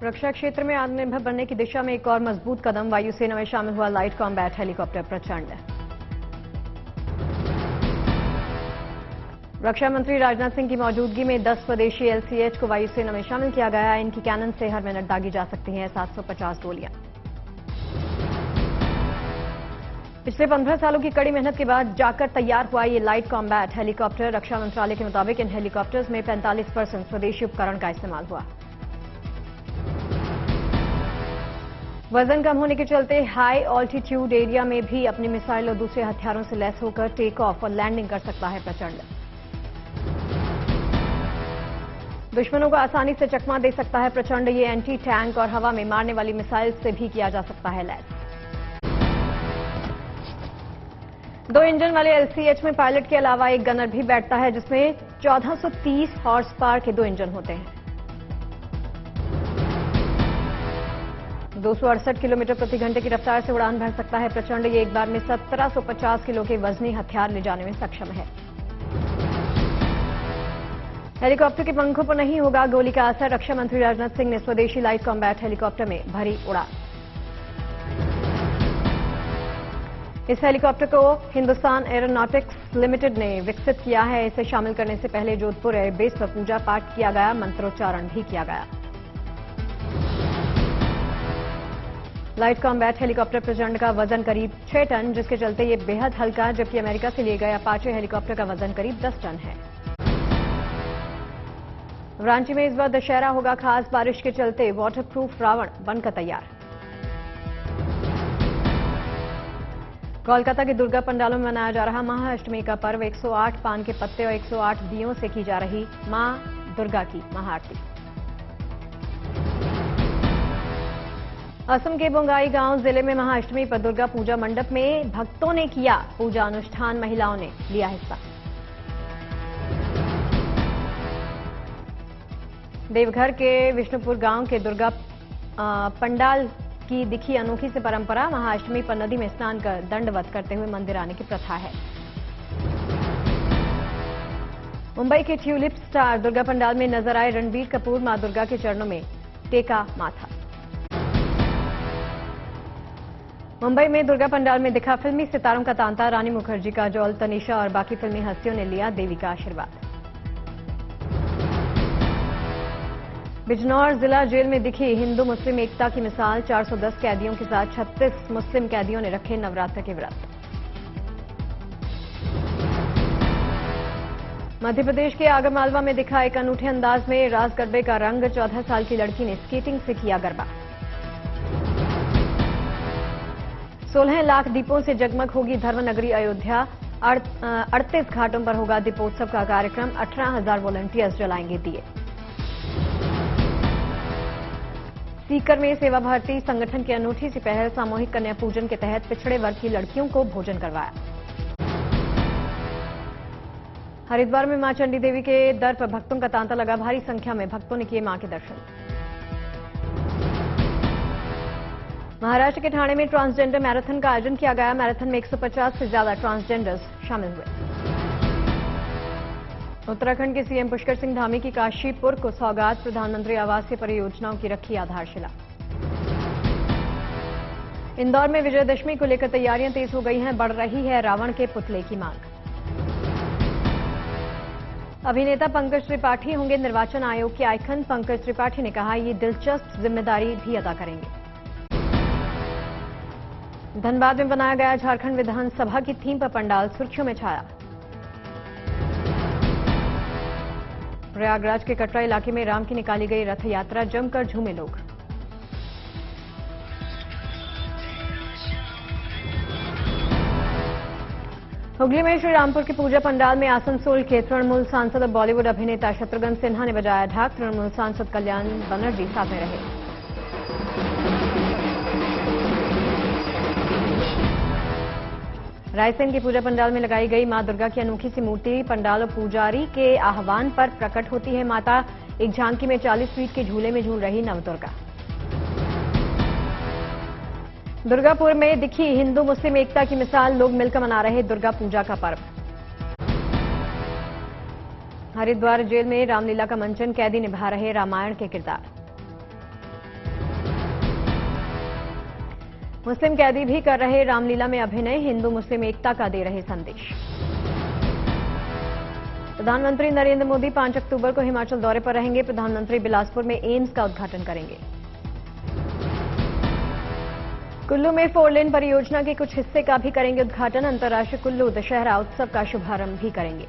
रक्षा क्षेत्र में आत्मनिर्भर बनने की दिशा में एक और मजबूत कदम, वायुसेना में शामिल हुआ लाइट कॉम्बैट हेलीकॉप्टर प्रचंड। रक्षा मंत्री राजनाथ सिंह की मौजूदगी में 10 स्वदेशी LCH को वायुसेना में शामिल किया गया है। इनकी कैनन से हर मिनट दागी जा सकती हैं 750 गोलियां। पिछले 15 सालों की कड़ी मेहनत के बाद जाकर तैयार हुआ ये लाइट कॉम्बैट हेलीकॉप्टर। रक्षा मंत्रालय के मुताबिक इन हेलीकॉप्टर्स में 45% स्वदेशी उपकरण का इस्तेमाल हुआ। वजन कम होने के चलते हाई ऑल्टीट्यूड एरिया में भी अपनी मिसाइल और दूसरे हथियारों से लैस होकर टेक ऑफ और लैंडिंग कर सकता है प्रचंड। दुश्मनों को आसानी से चकमा दे सकता है प्रचंड। ये एंटी टैंक और हवा में मारने वाली मिसाइल से भी किया जा सकता है लैस। 2 इंजन वाले LCH में पायलट के अलावा एक गनर भी बैठता है, जिसमें 1430 हॉर्स पावर के 2 इंजन होते हैं। 268 किलोमीटर प्रति घंटे की रफ्तार से उड़ान भर सकता है प्रचंड। ये एक बार में 1750 किलो के वजनी हथियार ले जाने में सक्षम है। हेलीकॉप्टर के पंखों पर नहीं होगा गोली का असर। रक्षा मंत्री राजनाथ सिंह ने स्वदेशी लाइट कॉम्बैट हेलीकॉप्टर में भरी उड़ान। इस हेलीकॉप्टर को हिंदुस्तान एरोनॉटिक्स लिमिटेड ने विकसित किया है। इसे शामिल करने से पहले जोधपुर एयरबेस पर पूजा पाठ किया गया, मंत्रोच्चारण भी किया गया। लाइट कॉम्बैट हेलीकॉप्टर प्रचंड का वजन करीब 6 टन, जिसके चलते ये बेहद हल्का, जबकि अमेरिका से लिए गए अपाचे हेलीकॉप्टर का वजन करीब 10 टन है। रांची में इस बार दशहरा होगा खास, बारिश के चलते वाटरप्रूफ रावण बनकर तैयार। कोलकाता के दुर्गा पंडालों में मनाया जा रहा महाअष्टमी का पर्व। 108 पान के पत्ते और 108 दियों से की जा रही मां दुर्गा की महाआरती। असम के बोंगाई गांव जिले में महाअष्टमी पर दुर्गा पूजा मंडप में भक्तों ने किया पूजा अनुष्ठान, महिलाओं ने लिया हिस्सा। देवघर के विष्णुपुर गांव के दुर्गा पंडाल की दिखी अनोखी से परंपरा। महाअष्टमी पर नदी में स्नान कर दंडवत करते हुए मंदिर आने की प्रथा है। मुंबई के ट्यूलिप स्टार दुर्गा पंडाल में नजर आए रणबीर कपूर, मां दुर्गा के चरणों में टेका माथा। मुंबई में दुर्गा पंडाल में दिखा फिल्मी सितारों का तांता। रानी मुखर्जी, काजोल, तनिषा और बाकी फिल्मी हस्तियों ने लिया देवी का आशीर्वाद। बिजनौर जिला जेल में दिखी हिंदू मुस्लिम एकता की मिसाल। 410 कैदियों के साथ 36 मुस्लिम कैदियों ने रखे नवरात्र के व्रत। मध्य प्रदेश के आगरमालवा में दिखा एक अनूठे अंदाज में रास गरबे का रंग। 14 साल की लड़की ने स्केटिंग से किया गरबा। 16 लाख दीपों से जगमग होगी धर्मनगरी अयोध्या। 38 घाटों पर होगा दीपोत्सव का कार्यक्रम। 18,000 वॉलंटियर्स जलाएंगे दिए। सीकर में सेवा भारती संगठन की अनूठी सी पहल, सामूहिक कन्या पूजन के तहत पिछड़े वर्ग की लड़कियों को भोजन करवाया। हरिद्वार में मां चंडी देवी के दर पर भक्तों का तांता लगा। भारी संख्या में भक्तों ने किए मां के दर्शन। महाराष्ट्र के ठाणे में ट्रांसजेंडर मैराथन का आयोजन किया गया। मैराथन में 150 से ज्यादा ट्रांसजेंडर्स शामिल हुए। उत्तराखंड के सीएम पुष्कर सिंह धामी की काशीपुर को सौगात। प्रधानमंत्री आवासीय परियोजनाओं की रखी आधारशिला। इंदौर में विजयदशमी को लेकर तैयारियां तेज हो गई हैं। बढ़ रही है रावण के पुतले की मांग। अभिनेता पंकज त्रिपाठी होंगे निर्वाचन आयोग के आइकन। पंकज त्रिपाठी ने कहा, ये दिलचस्प जिम्मेदारी भी अदा करेंगे। धनबाद में बनाया गया झारखंड विधानसभा की थीम पर पंडाल सुर्खियों में छाया। प्रयागराज के कटरा इलाके में राम की निकाली गई रथ यात्रा, जमकर झूमे लोग। हुगली में श्री रामपुर के पूजा पंडाल में आसनसोल के तृणमूल सांसद और बॉलीवुड अभिनेता शत्रुघ्न सिन्हा ने बजाया ढाक। तृणमूल सांसद कल्याण बनर्जी साथ में रहे। रायसेन की पूजा पंडाल में लगाई गई मां दुर्गा की अनोखी सी मूर्ति। पंडाल और पुजारी के आह्वान पर प्रकट होती है माता। एक झांकी में 40 फीट के झूले में झूल रही नवदुर्गा। दुर्गापुर में दिखी हिंदू मुस्लिम एकता की मिसाल। लोग मिलकर मना रहे दुर्गा पूजा का पर्व। हरिद्वार जेल में रामलीला का मंचन, कैदी निभा रहे रामायण के किरदार। मुस्लिम कैदी भी कर रहे रामलीला में अभिनय, हिंदू मुस्लिम एकता का दे रहे संदेश। प्रधानमंत्री नरेंद्र मोदी 5 अक्टूबर को हिमाचल दौरे पर रहेंगे। प्रधानमंत्री बिलासपुर में एम्स का उद्घाटन करेंगे। कुल्लू में 4 लेन परियोजना के कुछ हिस्से का भी करेंगे उद्घाटन। अंतर्राष्ट्रीय कुल्लू दशहरा उत्सव का शुभारंभ भी करेंगे।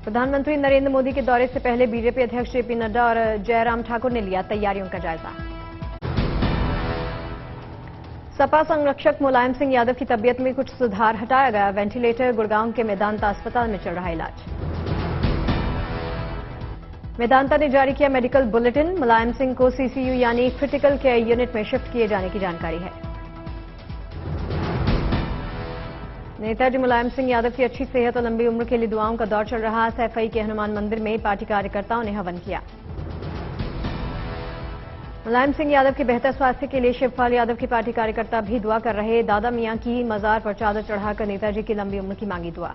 प्रधानमंत्री नरेंद्र मोदी के दौरे से पहले बीजेपी अध्यक्ष जेपी नड्डा और जयराम ठाकुर ने लिया तैयारियों का जायजा। सपा संरक्षक मुलायम सिंह यादव की तबीयत में कुछ सुधार, हटाया गया वेंटिलेटर। गुड़गांव के मेदांता अस्पताल में चल रहा इलाज। मेदांता ने जारी किया मेडिकल बुलेटिन। मुलायम सिंह को सीसीयू यानी क्रिटिकल केयर यूनिट में शिफ्ट किए जाने की जानकारी है। नेताजी मुलायम सिंह यादव की अच्छी सेहत और लंबी उम्र के लिए दुआओं का दौर चल रहा। सैफई के हनुमान मंदिर में पार्टी कार्यकर्ताओं ने हवन किया। मुलायम सिंह यादव के बेहतर स्वास्थ्य के लिए शिवपाल यादव की पार्टी कार्यकर्ता भी दुआ कर रहे। दादा मियां की मजार पर चादर चढ़ाकर नेताजी की लंबी उम्र की मांगी दुआ।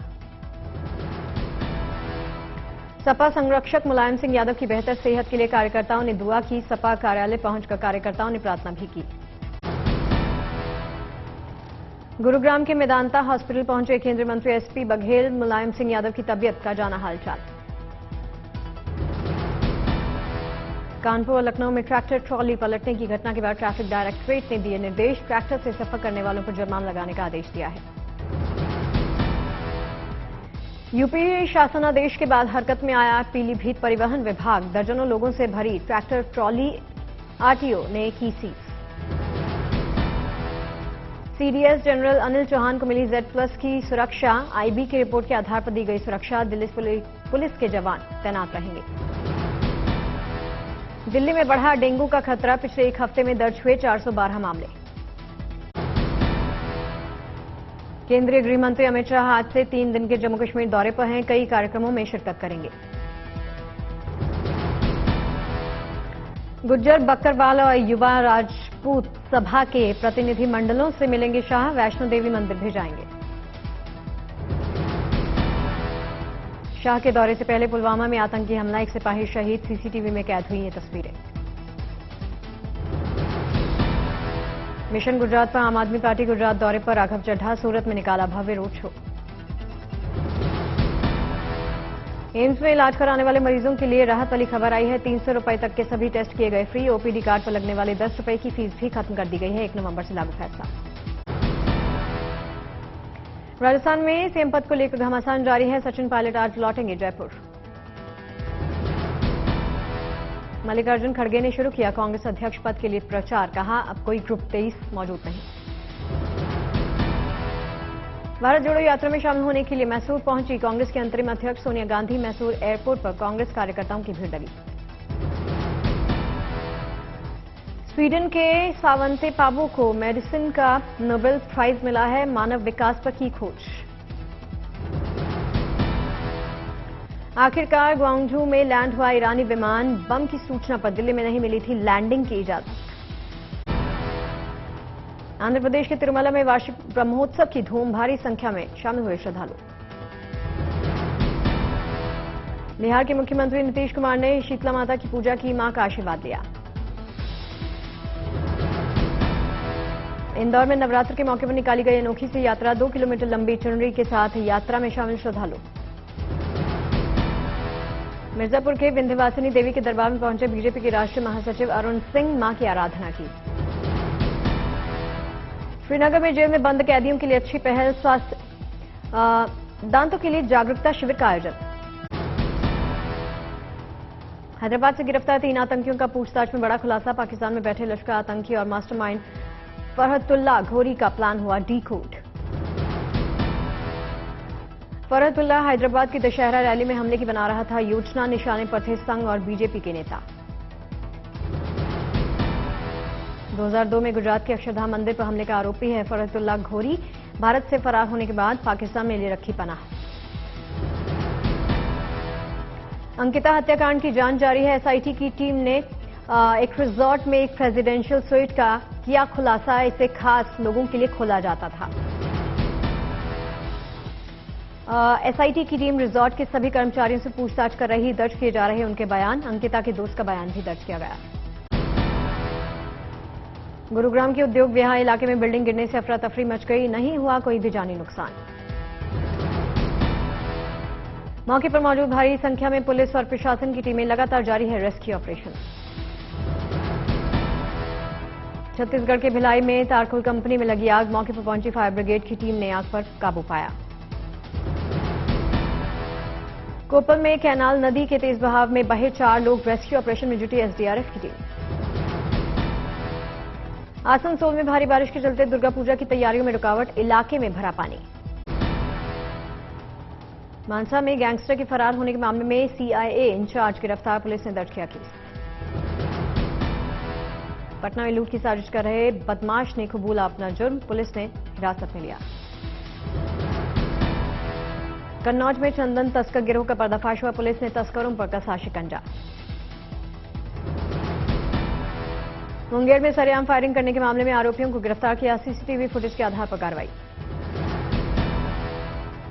सपा संरक्षक मुलायम सिंह यादव की बेहतर सेहत के लिए कार्यकर्ताओं ने दुआ की। सपा कार्यालय पहुंचकर कार्यकर्ताओं ने प्रार्थना भी की। गुरुग्राम के मेदांता हॉस्पिटल पहुंचे केंद्रीय मंत्री एसपी बघेल। मुलायम सिंह यादव की तबीयत का जाना हालचाल। कानपुर और लखनऊ में ट्रैक्टर ट्रॉली पलटने की घटना के बाद ट्रैफिक डायरेक्टरेट ने दिए निर्देश। ट्रैक्टर से सफर करने वालों पर जुर्माना लगाने का आदेश दिया है। यूपी शासनादेश के बाद हरकत में आया पीलीभीत परिवहन विभाग। दर्जनों लोगों से भरी ट्रैक्टर ट्रॉली आरटीओ ने की seize. CDS general Anil Chauhan को मिली Z+ की सुरक्षा। आईबी की रिपोर्ट के आधार पर दी गई सुरक्षा। दिल्ली पुलिस के जवान तैनात रहेंगे। दिल्ली में बढ़ा डेंगू का खतरा। पिछले एक हफ्ते में दर्ज हुए 412 मामले। केंद्रीय गृह मंत्री अमित शाह आज से 3 दिन के जम्मू कश्मीर दौरे पर हैं। कई कार्यक्रमों में शिरकत करेंगे। गुज्जर, बकरवाल और युवा राजपूत सभा के प्रतिनिधि मंडलों से मिलेंगे शाह। वैष्णो देवी मंदिर भी जाएंगे। शाह के दौरे से पहले पुलवामा में आतंकी हमला, एक सिपाही शहीद। सीसीटीवी में कैद हुई ये तस्वीरें। मिशन गुजरात पर आम आदमी पार्टी गुजरात दौरे पर राघव चड्ढा। सूरत में निकाला भव्य रोड शो। एम्स में इलाज कराने वाले मरीजों के लिए राहत वाली खबर आई है। 300 रुपए तक के सभी टेस्ट किए गए फ्री। ओपीडी कार्ड पर लगने वाले 10 रुपए की फीस भी खत्म कर दी गई है। 1 नवंबर से लागू फैसला। राजस्थान में सीएम पद को लेकर घमासान जारी है। सचिन पायलट आज लौटेंगे जयपुर। मल्लिकार्जुन खड़गे ने शुरू किया कांग्रेस अध्यक्ष पद के लिए प्रचार। कहा, अब कोई ग्रुप 23 मौजूद नहीं। भारत जोड़ो यात्रा में शामिल होने के लिए मैसूर पहुंची कांग्रेस की अंतरिम अध्यक्ष सोनिया गांधी। मैसूर एयरपोर्ट पर कांग्रेस कार्यकर्ताओं की भीड़ लगी। स्वीडन के सावंते पाबो को मेडिसिन का नोबेल प्राइज मिला है। मानव विकास पर की खोज। आखिरकार ग्वांगझू में लैंड हुआ ईरानी विमान। बम की सूचना पर दिल्ली में नहीं मिली थी लैंडिंग की इजाजत। आंध्र प्रदेश के तिरुमला में वार्षिक ब्रह्मोत्सव की धूम। भारी संख्या में शामिल हुए श्रद्धालु। बिहार के मुख्यमंत्री नीतीश कुमार ने शीतला माता की पूजा की। मां का आशीर्वाद लिया। इंदौर में नवरात्र के मौके पर निकाली गई अनोखी सी यात्रा। 2 किलोमीटर लंबी चुनरी के साथ यात्रा में शामिल श्रद्धालु। मिर्जापुर के विंध्यवासिनी देवी के दरबार में पहुंचे बीजेपी के राष्ट्रीय महासचिव अरुण सिंह। मां की आराधना की। श्रीनगर में जेल में बंद कैदियों के लिए अच्छी पहल। स्वास्थ्य दांतों के लिए जागरूकता शिविर का आयोजन। हैदराबाद से गिरफ्तार 3 आतंकियों का पूछताछ में बड़ा खुलासा। पाकिस्तान में बैठे लश्कर आतंकी और मास्टरमाइंड फरहतुल्लाह घोरी का प्लान हुआ डीकोड। फरहतुल्लाह हैदराबाद की दशहरा रैली में हमले की बना रहा था योजना। निशाने पर थे संघ और बीजेपी के नेता। 2002 में गुजरात के अक्षरधाम मंदिर पर हमले का आरोपी है फरहतुल्लाह घोरी। भारत से फरार होने के बाद पाकिस्तान में ले रखी पनाह। अंकिता हत्याकांड की जांच जारी है। एसआईटी की टीम ने एक रिजॉर्ट में एक प्रेसिडेंशियल स्वीट का किया खुलासा। इसे खास लोगों के लिए खोला जाता था। एसआईटी की टीम रिजॉर्ट के सभी कर्मचारियों से पूछताछ कर रही। दर्ज किए जा रहे उनके बयान। अंकिता के दोस्त का बयान भी दर्ज किया गया। गुरुग्राम के उद्योग विहार इलाके में बिल्डिंग गिरने से अफरा तफरी मच गई, नहीं हुआ कोई भी जानी नुकसान। मौके पर मौजूद भारी संख्या में पुलिस और प्रशासन की टीमें, लगातार जारी है रेस्क्यू ऑपरेशन। छत्तीसगढ़ के भिलाई में तारकुल कंपनी में लगी आग, मौके पर पहुंची फायर ब्रिगेड की टीम ने आग पर काबू पाया। कोपल में कैनाल नदी के तेज बहाव में बहे 4 लोग, रेस्क्यू ऑपरेशन में जुटी एसडीआरएफ की टीम। आसनसोल में भारी बारिश के चलते दुर्गा पूजा की तैयारियों में रुकावट, इलाके में भरा पानी। मानसा में गैंगस्टर के फरार होने के मामले में सीआईए इंचार्ज गिरफ्तार, पुलिस ने दर्ज किया केस। पटना में लूट की साजिश कर रहे बदमाश ने कबूला अपना जुर्म, पुलिस ने हिरासत में लिया। कन्नौज में चंदन तस्कर गिरोह का पर्दाफाश हुआ, पुलिस ने तस्करों पर कसा शिकंजा। मुंगेर में सरेआम फायरिंग करने के मामले में आरोपियों को गिरफ्तार किया, सीसीटीवी फुटेज के आधार पर कार्रवाई।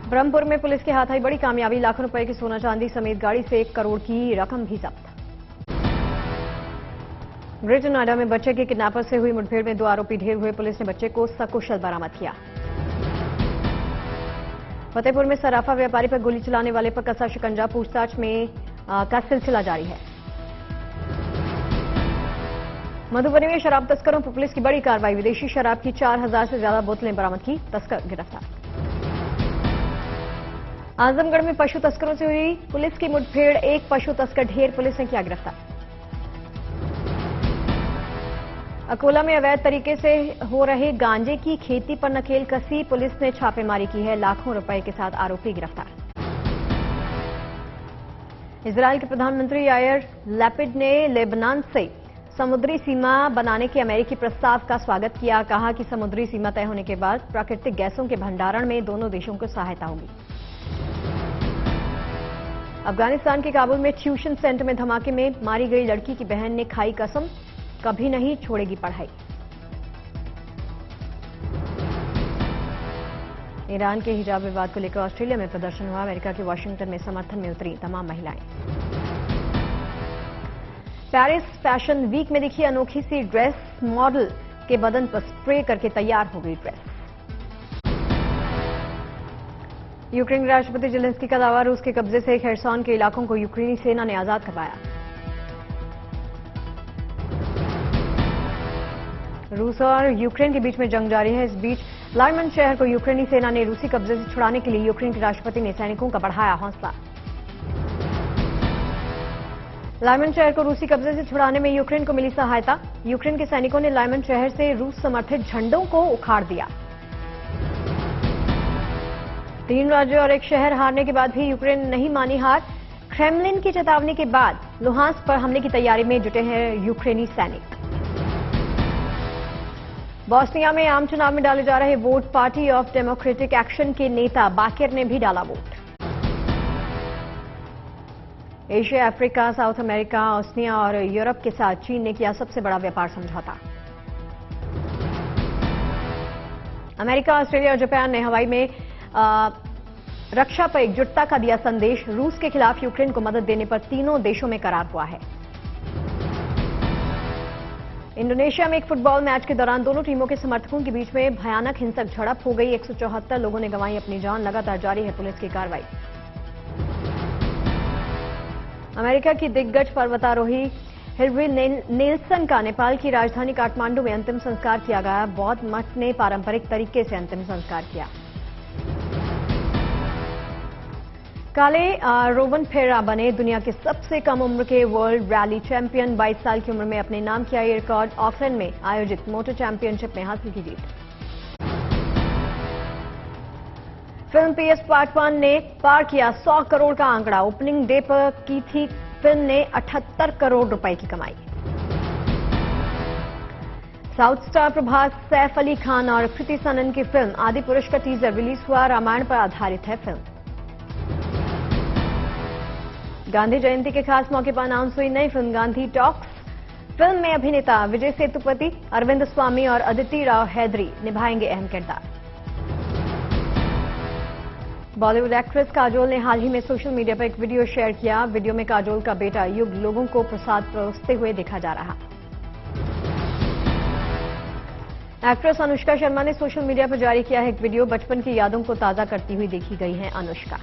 ब्रह्मपुर में पुलिस के हाथ आई बड़ी कामयाबी, लाखों रुपए की सोना चांदी समेत गाड़ी से 1 करोड़ की रकम भी जब्त। ग्रेटर नोएडा में बच्चे के किडनैपर से हुई मुठभेड़ में 2 आरोपी ढेर हुए, पुलिस ने बच्चे को सकुशल बरामद किया। फतेहपुर में सराफा व्यापारी पर गोली चलाने वाले पर कसा शिकंजा, पूछताछ में का सिलसिला जारी है। मधुबनी में शराब तस्करों पर पुलिस की बड़ी कार्रवाई, विदेशी शराब की 4000 से ज्यादा बोतलें बरामद की, तस्कर गिरफ्तार। आजमगढ़ में पशु तस्करों से हुई पुलिस की मुठभेड़, 1 पशु तस्कर ढेर, पुलिस ने किया गिरफ्तार। अकोला में अवैध तरीके से हो रहे गांजे की खेती पर नकेल कसी, पुलिस ने छापेमारी की है, लाखों रुपए के साथ आरोपी गिरफ्तार। इजरायल के प्रधानमंत्री यायर लैपिड ने लेबनान से समुद्री सीमा बनाने के अमेरिकी प्रस्ताव का स्वागत किया, कहा कि समुद्री सीमा तय होने के बाद प्राकृतिक गैसों के भंडारण में दोनों देशों को सहायता होगी। अफगानिस्तान के काबुल में ट्यूशन सेंटर में धमाके में मारी गई लड़की की बहन ने खाई कसम, कभी नहीं छोड़ेगी पढ़ाई। ईरान के हिजाब विवाद को लेकर ऑस्ट्रेलिया में प्रदर्शन हुआ, अमेरिका के वाशिंगटन में समर्थन में उतरी तमाम महिलाएं। पेरिस फैशन वीक में दिखी अनोखी सी ड्रेस, मॉडल के बदन पर स्प्रे करके तैयार हो गई ड्रेस। यूक्रेन के राष्ट्रपति जेलेंस्की का दावा, रूस के कब्जे से खेरसॉन के इलाकों को यूक्रेनी सेना ने आजाद करवाया। रूस और यूक्रेन के बीच में जंग जारी है, इस बीच लाइमन शहर को यूक्रेनी सेना ने रूसी कब्जे से छुड़ाने के लिए यूक्रेन के राष्ट्रपति ने सैनिकों का बढ़ाया हौसला। लाइमन शहर को रूसी कब्जे से छुड़ाने में यूक्रेन को मिली सहायता, यूक्रेन के सैनिकों ने लाइमन शहर से रूस समर्थित झंडों को उखाड़ दिया। 3 राज्य और 1 शहर हारने के बाद भी यूक्रेन नहीं मानी हार, क्रेमलिन की चेतावनी के बाद लुहांस्क पर हमले की तैयारी में जुटे हैं यूक्रेनी सैनिक। बोस्निया में आम चुनाव में डाले जा रहे vote, party of democratic action के नेता बाकिर ने भी डाला vote. Asia, Africa, south America, Oceania और यूरोप के साथ चीन ने किया सबसे बड़ा व्यापार समझौता। अमेरिका, ऑस्ट्रेलिया और जापान ने हवाई में रक्षा पर एकजुटता का दिया संदेश, रूस के खिलाफ यूक्रेन को मदद देने पर तीनों देशों में करार हुआ है। इंडोनेशिया में एक फुटबॉल मैच के दौरान दोनों टीमों के समर्थकों के बीच में भयानक हिंसक झड़प हो गई, 174 लोगों ने गंवाई अपनी जान, लगातार जारी है पुलिस की कार्रवाई। अमेरिका की दिग्गज पर्वतारोही हिलरी नेल्सन का नेपाल की राजधानी काठमांडू में अंतिम संस्कार किया गया, बौद्ध मठ ने पारंपरिक तरीके से अंतिम संस्कार किया। काले रोवन फेरा बने दुनिया के सबसे कम उम्र के वर्ल्ड रैली चैंपियन, 22 साल की उम्र में अपने नाम किया ये रिकॉर्ड, ऑकलैंड में आयोजित मोटर चैंपियनशिप में हासिल की जीत। फिल्म पीएस पार्ट 1 ने पार किया 100 करोड़ का आंकड़ा, ओपनिंग डे पर की थी फिल्म ने 78 करोड़ रुपए की कमाई। साउथ स्टार प्रभास, सैफ अली खान और कृति सनन की फिल्म आदि पुरुष का टीजर रिलीज हुआ, रामायण पर आधारित है फिल्म। गांधी जयंती के खास मौके पर अनाउंस हुई नई फिल्म गांधी टॉक्स, फिल्म में अभिनेता विजय सेतुपति, अरविंद स्वामी और अदिति राव हैदरी निभाएंगे अहम किरदार। बॉलीवुड एक्ट्रेस काजोल ने हाल ही में सोशल मीडिया पर एक वीडियो शेयर किया, वीडियो में काजोल का बेटा युग लोगों को प्रसाद परोसते हुए देखा जा रहा। एक्ट्रेस अनुष्का शर्मा ने सोशल मीडिया पर जारी किया है एक वीडियो। बचपन की यादों को ताजा करती हुई देखी गई हैं अनुष्का।